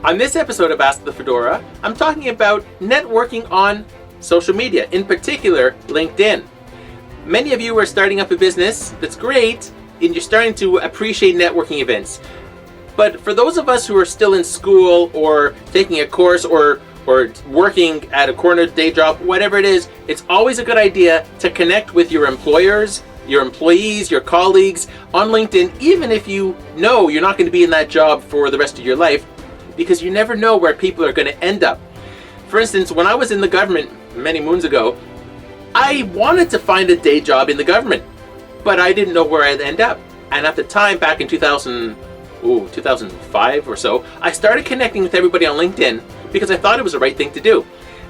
On this episode of Ask the Fedora, I'm talking about networking on social media, in particular LinkedIn. Many of you are starting up a business that's great, and you're starting to appreciate networking events. But for those of us who are still in school or taking a course or working at a corner day job, whatever it is, it's always a good idea to connect with your employers, your employees, your colleagues on LinkedIn, even if you know you're not going to be in that job for the rest of your life, because you never know where people are going to end up. For instance, when I was in the government many moons ago, I wanted to find a day job in the government, but I didn't know where I'd end up. And at the time, back in 2005 or so, I started connecting with everybody on LinkedIn because I thought it was the right thing to do.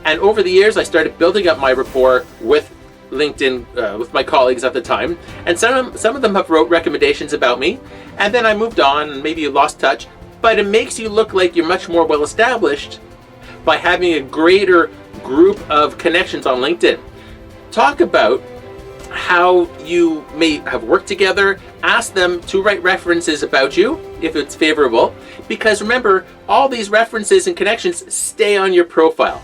And over the years, I started building up my rapport with LinkedIn, with my colleagues at the time. And some of them have wrote recommendations about me. And then I moved on, and maybe you lost touch. But it makes you look like you're much more well established by having a greater group of connections on LinkedIn. Talk about how you may have worked together. Ask them to write references about you if it's favorable, because remember, all these references and connections stay on your profile.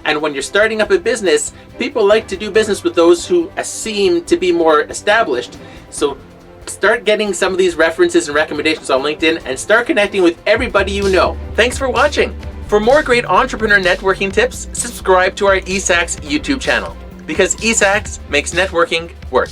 And when you're starting up a business, people like to do business with those who seem to be more established. So start getting some of these references and recommendations on LinkedIn and start connecting with everybody you know. Thanks for watching. For more great entrepreneur networking tips, subscribe to our eSAX YouTube channel, because eSAX makes networking work.